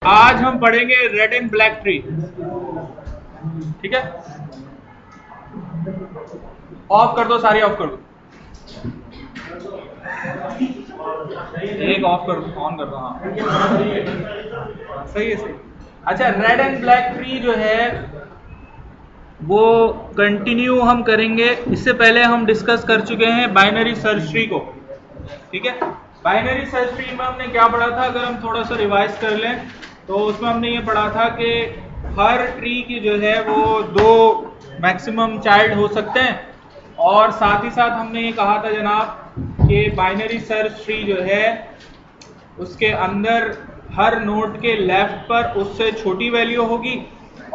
आज हम पढ़ेंगे रेड एंड ब्लैक ट्री। ठीक है, ऑफ कर दो, सारी ऑफ कर दो। एक ऑफ कर दो, ऑन कर दो। हाँ सही है, सही। अच्छा, रेड एंड ब्लैक ट्री जो है वो कंटिन्यू हम करेंगे। इससे पहले हम डिस्कस कर चुके हैं बाइनरी सर्च ट्री को। ठीक है, बाइनरी सर्च ट्री में हमने क्या पढ़ा था, अगर हम थोड़ा सा रिवाइज कर लें तो उसमें हमने ये पढ़ा था कि हर ट्री की जो है वो 2 मैक्सिमम चाइल्ड हो सकते हैं, और साथ ही साथ हमने ये कहा था जनाब कि बाइनरी सर्च ट्री जो है उसके अंदर हर नोड के लेफ्ट पर उससे छोटी वैल्यू होगी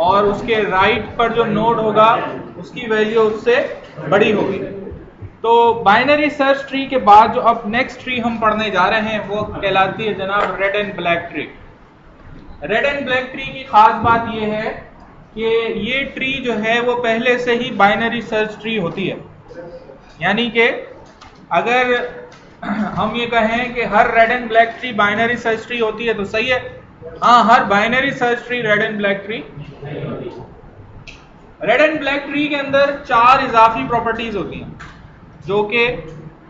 और उसके राइट पर जो नोड होगा उसकी वैल्यू उससे बड़ी होगी। तो बाइनरी सर्च ट्री के बाद जो अब नेक्स्ट ट्री हम पढ़ने जा रहे हैं वो कहलाती है जनाब red and black tree. Red and black tree की खास बात यह है कि ये ट्री जो है वो पहले से ही बाइनरी सर्च ट्री होती है। यानी कि अगर हम ये कहें कि हर red and black tree binary search tree होती है तो सही है। हाँ, हर binary search tree red and black tree. Red and black tree के अंदर 4 इजाफी प्रॉपर्टीज होती हैं जो कि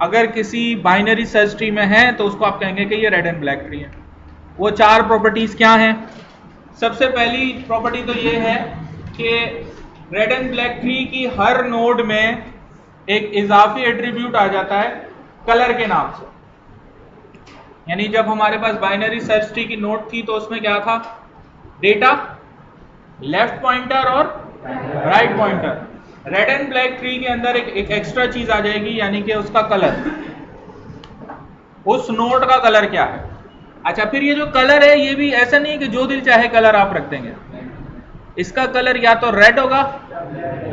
अगर किसी बाइनरी सर्च ट्री में है तो उसको आप कहेंगे कि ये रेड एंड ब्लैक ट्री है। वो 4 प्रॉपर्टीज क्या हैं? सबसे पहली प्रॉपर्टी तो ये है कि रेड एंड ब्लैक ट्री की हर नोड में एक इजाफी एट्रीब्यूट आ जाता है कलर के नाम से। यानी जब हमारे पास बाइनरी सर्च ट्री की नोड थी तो उसमें क्या था? डेटा, लेफ्ट पॉइंटर और write pointer. Red and black tree के अंदर एक एक्स्ट्रा चीज आ जाएगी, यानी कि उसका कलर, उस नोड का कलर क्या है। अच्छा, फिर ये जो कलर है ये भी ऐसा नहीं है कि जो दिल चाहे कलर आप रख देंगे। इसका कलर या तो रेड होगा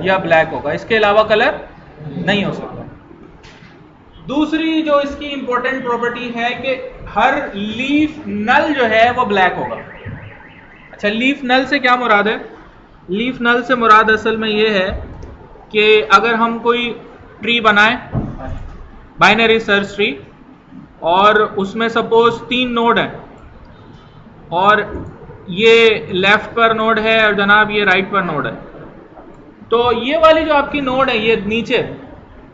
या ब्लैक होगा, इसके अलावा कलर नहीं हो सकता। दूसरी जो इसकी इंपॉर्टेंट प्रॉपर्टी है कि हर लीफ नल जो है वो ब्लैक होगा। अच्छा, लीफ नल से क्या मुराद है? लीफ नल से मुराद असल में ये है कि अगर हम कोई ट्री बनाए, बाइनरी सर्च ट्री, और उसमें सपोज 3 नोड है और ये लेफ्ट पर नोड है और जनाब ये राइट पर नोड है, तो ये वाली जो आपकी नोड है ये नीचे,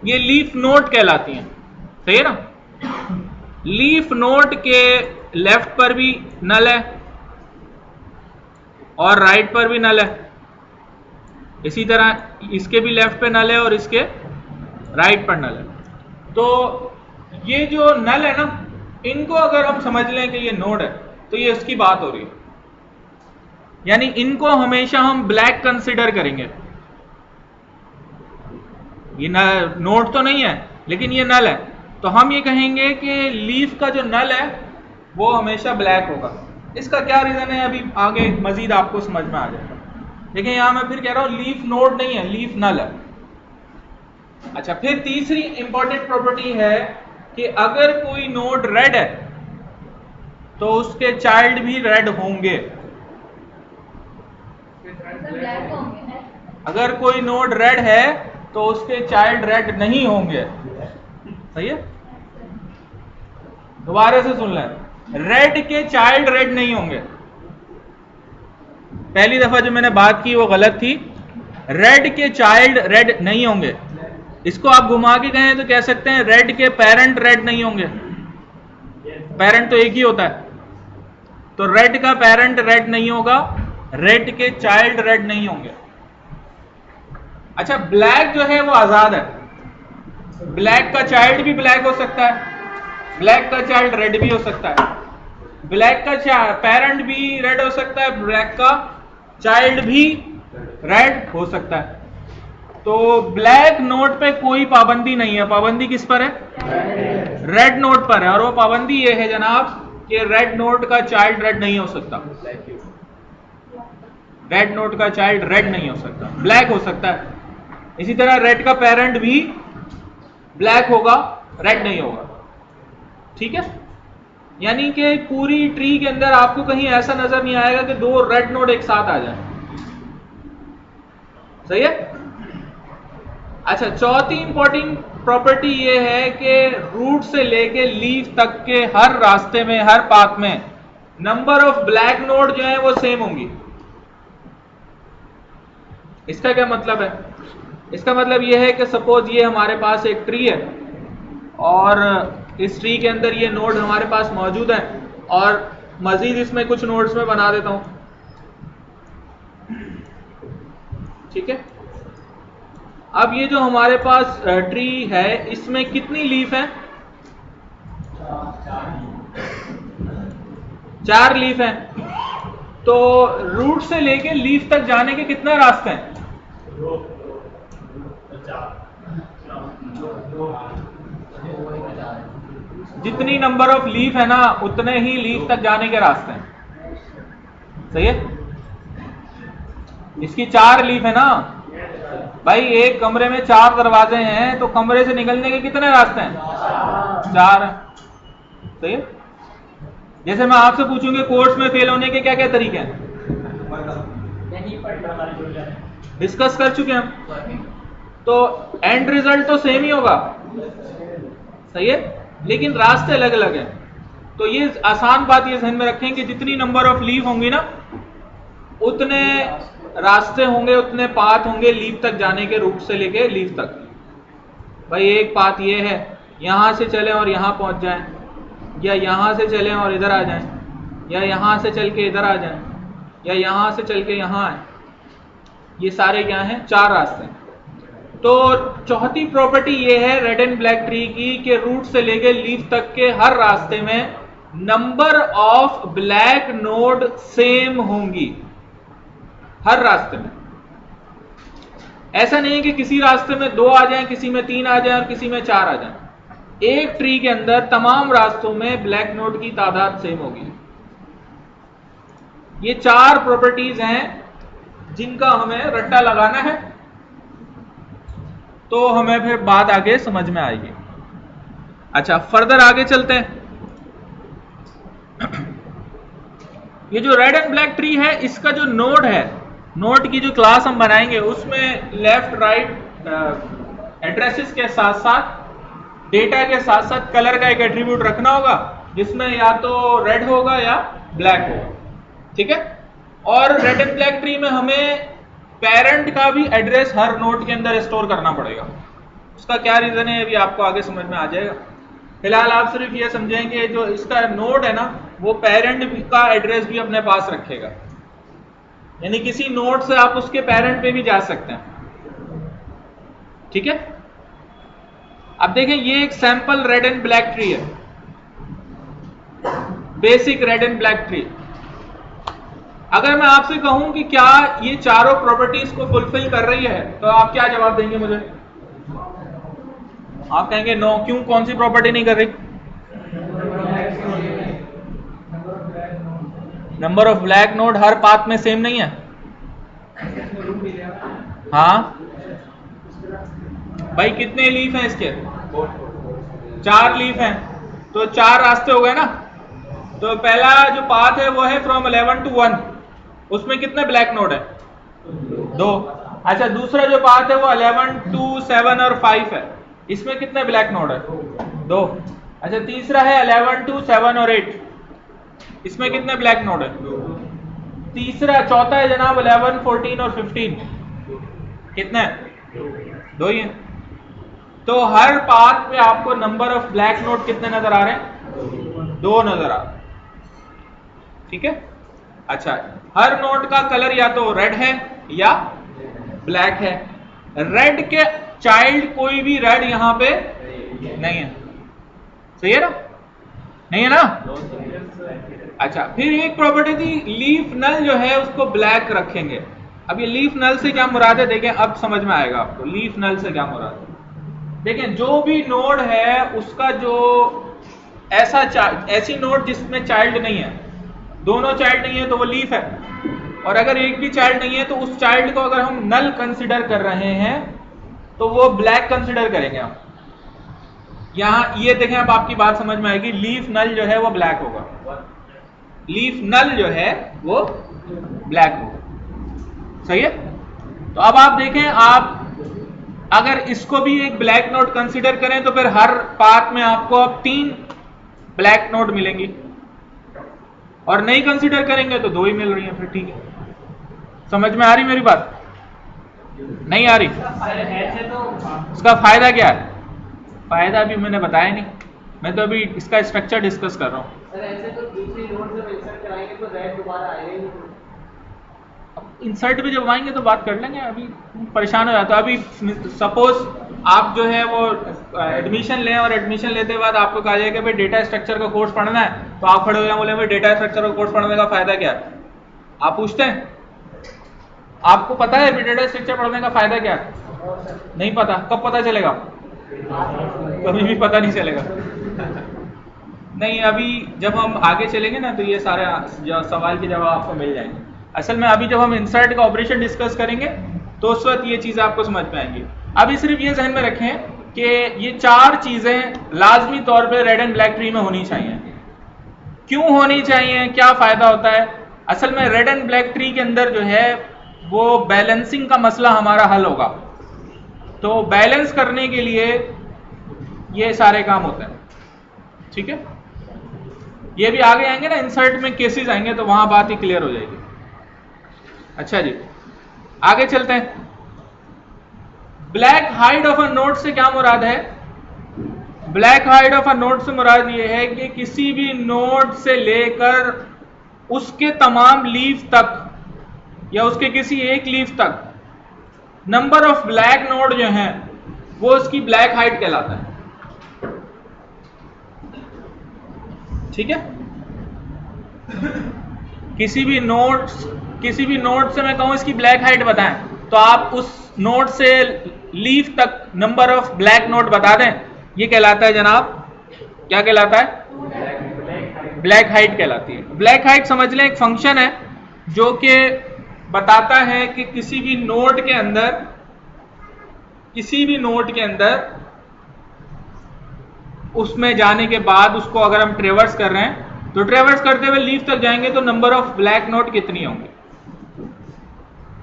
ये लीफ नोड कहलाती हैं। सही है ना? लीफ नोड के लेफ्ट पर भी नल है और राइट पर भी नल है, इसी तरह इसके भी लेफ्ट पे नल है और इसके राइट पर नल है। तो ये जो नल है ना, इनको अगर हम समझ लें कि ये नोड है तो ये उसकी बात हो रही है। यानी इनको हमेशा हम ब्लैक कंसिडर करेंगे। ये नोड तो नहीं है लेकिन ये नल है, तो हम ये कहेंगे कि लीफ का जो नल है वो हमेशा ब्लैक होगा। इसका क्या रीजन है अभी आगे मजीद आपको समझ में आ जाएगा। देखिए यहां मैं फिर कह रहा हूं लीफ नोड नहीं है, लीफ नल है। अच्छा, फिर तीसरी इंपॉर्टेंट प्रॉपर्टी है कि अगर कोई नोड रेड है तो उसके चाइल्ड भी रेड होंगे। अगर कोई नोड रेड है तो उसके चाइल्ड रेड नहीं होंगे। सही है? दोबारा से सुन लें, रेड के चाइल्ड रेड नहीं होंगे। पहली दफा जो मैंने बात की वो गलत थी। रेड के चाइल्ड रेड नहीं होंगे। इसको आप घुमा के कहें तो कह सकते हैं रेड के पेरेंट रेड नहीं होंगे। पेरेंट तो एक ही होता है, तो रेड का पेरेंट रेड नहीं होगा, रेड के चाइल्ड रेड नहीं होंगे। अच्छा, ब्लैक जो है वो आजाद है। ब्लैक का चाइल्ड भी ब्लैक हो सकता है, ब्लैक का चाइल्ड रेड भी हो सकता है, ब्लैक का पेरेंट भी रेड हो सकता है, ब्लैक का चाइल्ड भी रेड हो सकता है। तो ब्लैक नोट पे कोई पाबंदी नहीं है। पाबंदी किस पर है? रेड नोट पर है। और वो पाबंदी ये है जनाब कि रेड नोट का चाइल्ड रेड नहीं हो सकता। रेड नोट का चाइल्ड रेड नहीं हो सकता, ब्लैक हो सकता है। इसी तरह रेड का पेरेंट भी ब्लैक होगा, रेड नहीं होगा। ठीक है? यानी कि पूरी ट्री के अंदर आपको कहीं ऐसा नजर नहीं आएगा कि 2 रेड नोड एक साथ आ जाए। सही है? अच्छा, चौथी इंपॉर्टेंट प्रॉपर्टी ये है कि रूट से लेके लीफ तक के हर रास्ते में, हर पाथ में नंबर ऑफ ब्लैक नोड जो है वो सेम होंगी। इसका क्या मतलब है? इसका मतलब यह है कि सपोज ये हमारे पास एक ट्री है और इस ट्री के अंदर ये नोड हमारे पास मौजूद है और मजीद इसमें कुछ नोड्स में बना देता हूं, ठीक है। अब ये जो हमारे पास ट्री है इसमें कितनी लीफ है? 4 लीफ है। तो रूट से लेके लीफ तक जाने के कितने रास्ते हैं? जितनी नंबर ऑफ लीफ है ना उतने ही लीफ तक जाने के रास्ते हैं, सही है। इसकी 4 लीफ है ना भाई, एक कमरे में 4 दरवाजे हैं तो कमरे से निकलने के कितने रास्ते हैं? 4 हैं, सही है। जैसे मैं आपसे पूछूंगी कोर्स में फेल होने के क्या क्या तरीके हैं, डिस्कस कर चुके हैं हम, तो एंड रिजल्ट तो सेम ही होगा, सही है, लेकिन रास्ते अलग अलग हैं। तो ये आसान बात ये ध्यान में रखें कि जितनी नंबर ऑफ लीफ होंगी ना उतने रास्ते होंगे, उतने पाथ होंगे लीफ तक जाने के, रूट से लेके लीफ तक। भाई एक पाथ ये है, यहां से चलें और यहां पहुंच जाएं, या यहां से चलें और इधर आ जाएं, या यहां से चल के इधर आ जाएं, या यहां से चल के यहां आए। ये सारे क्या हैं? 4 रास्ते। तो चौथी प्रॉपर्टी ये है रेड एंड ब्लैक ट्री की कि रूट से लेके लीफ तक के हर रास्ते में number of black node same होंगी, हर रास्ते में। ऐसा नहीं है कि किसी रास्ते में 2 आ जाएं, किसी में 3 आ जाएं और किसी में 4 आ जाएं। एक ट्री के अंदर तमाम रास्तों में ब्लैक नोड की तादाद सेम होगी। ये 4 प्रॉपर्टीज हैं जिनका हमें रट्टा लगाना है, तो हमें फिर बात आगे समझ में आएगी। अच्छा, फर्दर आगे चलते हैं। ये जो रेड एंड ब्लैक ट्री है इसका जो नोड है, नोड की जो क्लास हम बनाएंगे उसमें लेफ्ट राइट एड्रेसेस के साथ साथ डेटा के साथ साथ कलर का एक एट्रीब्यूट रखना होगा जिसमें या तो रेड होगा या ब्लैक होगा, ठीक है। और रेड एंड ब्लैक ट्री में हमें पेरेंट का भी एड्रेस हर नोड के अंदर स्टोर करना पड़ेगा। उसका क्या रीजन है अभी आपको आगे समझ में आ जाएगा। फिलहाल आप सिर्फ ये समझेंगे जो इसका नोड है ना वो पेरेंट का एड्रेस भी अपने पास रखेगा, यानी किसी नोड से आप उसके पेरेंट पे भी जा सकते हैं, ठीक है। अब देखें ये एक sample red and black tree है, basic red and black tree. अगर मैं आपसे कहूं कि क्या ये चारों प्रॉपर्टीज को फुलफिल कर रही है तो आप क्या जवाब देंगे मुझे? आप कहेंगे नो। क्यों? कौन सी प्रॉपर्टी नहीं कर रही? Number of black node her path में सेम नहीं है। हाँ भाई, कितने लीफ हैं इसके? 4 लीफ हैं, तो 4 रास्ते हो गए ना। तो पहला जो पाथ है वो है फ्रॉम 11 to 1, उसमें कितने ब्लैक नोड है? 2। अच्छा, दूसरा जो पाथ है वो 11 to 7 और 5 है, इसमें कितने ब्लैक नोड है? 2। अच्छा, तीसरा है 11 to 7 और 8, इसमें कितने ब्लैक नोड है? चौथा है जनाब 11, 14 और 15, कितने? 2 ही है। तो हर पाथ पे आपको नंबर ऑफ ब्लैक नोड कितने नजर आ रहे हैं? 2 नजर आ रहे हैं, ठीक है। अच्छा, हर नोड का कलर या तो रेड है या ब्लैक है। रेड के चाइल्ड कोई भी रेड यहां पे नहीं है, सही है ना? नहीं है ना? अच्छा, फिर एक प्रॉपर्टी थी लीफ नल जो है उसको ब्लैक रखेंगे। अब ये लीफ नल से क्या मुराद है देखें, अब समझ में आएगा आपको लीफ नल से क्या मुराद है। देखें, जो भी नोड है उसका जो ऐसी नोड जिसमें चाइल्ड नहीं है, दोनों चाइल्ड नहीं है तो वो लीफ है, और अगर एक भी चाइल्ड नहीं है तो उस चाइल्ड को अगर हम नल कंसिडर कर रहे हैं तो वो ब्लैक कंसिडर करेंगे हम। यहां ये देखें, अब आपकी बात समझ में आएगी। लीफ नल जो है वो ब्लैक होगा, लीफ नल जो है वो ब्लैक होगा, सही है। तो अब आप देखें, आप अगर इसको भी एक ब्लैक नोड कंसिडर करें तो फिर हर पाथ में आपको अब 3 ब्लैक नोड मिलेंगी, और नहीं कंसीडर करेंगे तो 2 ही मिल रही है, फिर ठीक है। समझ में आ रही मेरी बात? नहीं आ रही? इसका फायदा क्या है? फायदा अभी मैंने बताया नहीं, मैं तो अभी इसका स्ट्रक्चर डिस्कस कर रहा हूँ। इंसर्ट पे जब आएंगे तो बात कर लेंगे, अभी परेशान हो जाता है। अभी सपोज आप जो है वो एडमिशन लें और एडमिशन लेते बाद आपको कहा जाए कि भाई डेटा स्ट्रक्चर का कोर्स पढ़ना है, तो आप खड़े हो जाए बोले भाई डेटा स्ट्रक्चर का कोर्स पढ़ने का फायदा क्या है? आप पूछते हैं? आपको पता है डेटा स्ट्रक्चर पढ़ने का फायदा क्या है? नहीं पता। कब पता चलेगा? कभी भी पता नहीं चलेगा। नहीं, अभी जब हम आगे चलेंगे ना तो ये सारे सवाल के जवाब आपको मिल जाएंगे। असल में अभी जब हम इंसर्ट का ऑपरेशन डिस्कस करेंगे तो उस वक्त ये चीज़ें आपको समझ में आएंगी। अभी सिर्फ ये ध्यान में रखें कि ये 4 चीज़ें लाजमी तौर पे रेड एंड ब्लैक ट्री में होनी चाहिए। क्यों होनी चाहिए, क्या फ़ायदा होता है? असल में रेड एंड ब्लैक ट्री के अंदर जो है वो बैलेंसिंग का मसला हमारा हल होगा। तो बैलेंस करने के लिए ये सारे काम होते हैं, ठीक है? ये भी आगे आएंगे ना, इंसर्ट में केसेस आएंगे तो वहां बात ही क्लियर हो जाएगी। अच्छा जी, आगे चलते हैं। Black hide of a node से क्या मुराद है? Black hide of a node से मुराद ये है कि किसी भी नोड से लेकर उसके तमाम लीफ तक या उसके किसी एक लीफ तक नंबर ऑफ ब्लैक नोड जो हैं वो उसकी ब्लैक हाइड कहलाता है, ठीक है? किसी भी नोड से मैं कहूं इसकी ब्लैक हाइट बताएं तो आप उस नोड से लीफ तक नंबर ऑफ ब्लैक नोड बता दें, ये कहलाता है जनाब, क्या कहलाता है? ब्लैक हाइट कहलाती है। ब्लैक हाइट समझ लें एक फंक्शन है जो कि बताता है कि किसी भी नोड के अंदर उसमें जाने के बाद उसको अगर हम ट्रेवर्स कर रहे हैं तो ट्रेवर्स करते हुए लीफ तक जाएंगे तो नंबर ऑफ ब्लैक नोड कितनी होंगी।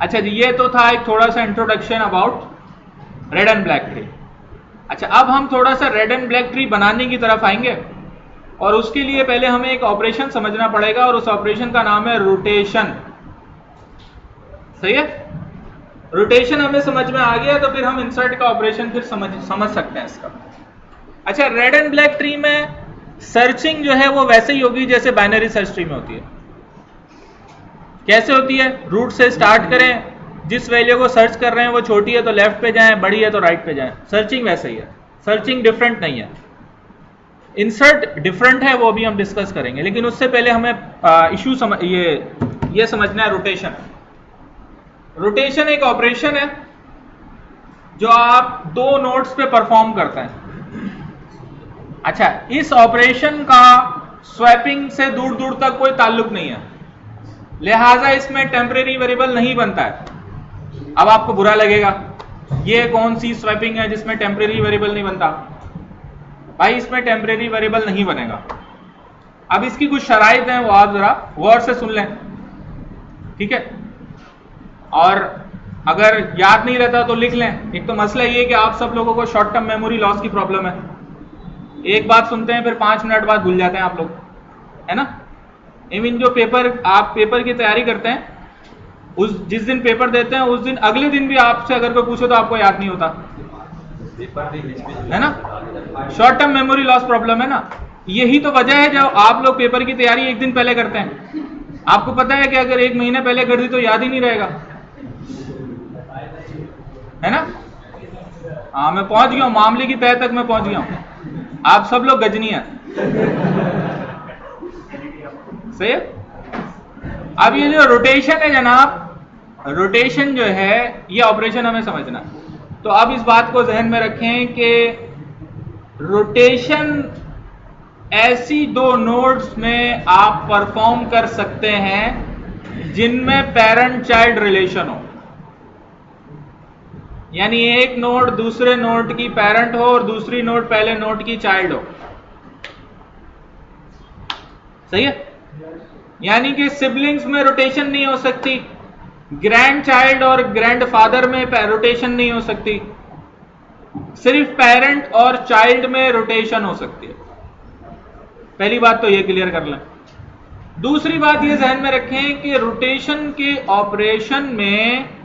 अच्छा जी, ये तो था एक थोड़ा सा introduction about red and black tree. अच्छा, अब हम थोड़ा सा रेड एंड ब्लैक ट्री बनाने की तरफ आएंगे और उसके लिए पहले हमें एक ऑपरेशन समझना पड़ेगा और उस ऑपरेशन का नाम है रोटेशन। सही है? रोटेशन हमें समझ में आ गया तो फिर हम इंसर्ट का ऑपरेशन फिर समझ सकते हैं इसका। अच्छा, रेड एंड ब्लैक ट्री में सर्चिंग जो है वो वैसे ही होगी जैसे बाइनरी सर्च ट्री में होती है। कैसे होती है? रूट से स्टार्ट करें, जिस वैल्यू को सर्च कर रहे हैं वो छोटी है तो लेफ्ट पे जाएं, बड़ी है तो राइट पे जाएं। सर्चिंग वैसे ही है, सर्चिंग डिफरेंट नहीं है। इंसर्ट डिफरेंट है, वो भी हम डिस्कस करेंगे, लेकिन उससे पहले हमें इशू ये समझना है रोटेशन। रोटेशन एक ऑपरेशन है जो आप 2 नोड्स पे परफॉर्म करते हैं। अच्छा, इस ऑपरेशन का स्वैपिंग से दूर दूर तक कोई ताल्लुक नहीं है, लिहाजा इसमें टेम्परेरी वेरिएबल नहीं बनता है। अब आपको बुरा लगेगा, ये कौन सी स्वैपिंग है जिसमें टेम्परेरी वेरिएबल नहीं बनता? भाई इसमें टेम्परेरी वेरिएबल नहीं बनेगा। अब इसकी कुछ शराइत हैं, वो आप जरा गौर से सुन लें, ठीक है? और अगर याद नहीं रहता तो लिख लें। एक तो मसला ये है कि आप सब लोगों को शॉर्ट टर्म मेमोरी लॉस की प्रॉब्लम है। एक बात सुनते हैं फिर 5 मिनट बाद भूल जाते हैं आप लोग, है ना? आई मीन जो आप पेपर की तैयारी करते हैं, जिस दिन पेपर देते हैं उस दिन अगले दिन भी आपसे अगर कोई पूछो तो आपको याद नहीं होता, है ना? Short term memory loss problem है ना। यही तो वजह है जब आप लोग पेपर की तैयारी एक दिन पहले करते हैं। आपको पता है कि अगर 1 महीने पहले कर दी तो याद ही नहीं रहेगा, है ना? हाँ, मैं पहुंच गया हूं, मामले की तह तक मैं पहुंच गया हूं। आप सब लोग गजनी हैं, सही है? अब ये जो रोटेशन है जनाब, रोटेशन जो है ये ऑपरेशन हमें समझना है। तो अब इस बात को जहन में रखें कि रोटेशन ऐसी 2 नोड्स में आप परफॉर्म कर सकते हैं जिनमें पेरेंट चाइल्ड रिलेशन हो, यानी एक नोड दूसरे नोड की पेरेंट हो और दूसरी नोड पहले नोड की चाइल्ड हो। सही है? यानी कि सिबलिंग्स में रोटेशन नहीं हो सकती, ग्रैंड चाइल्ड और ग्रैंड फादर में रोटेशन नहीं हो सकती, सिर्फ पेरेंट और चाइल्ड में रोटेशन हो सकती है। पहली बात तो ये क्लियर कर लें। दूसरी बात ये जहन में रखें कि रोटेशन के ऑपरेशन में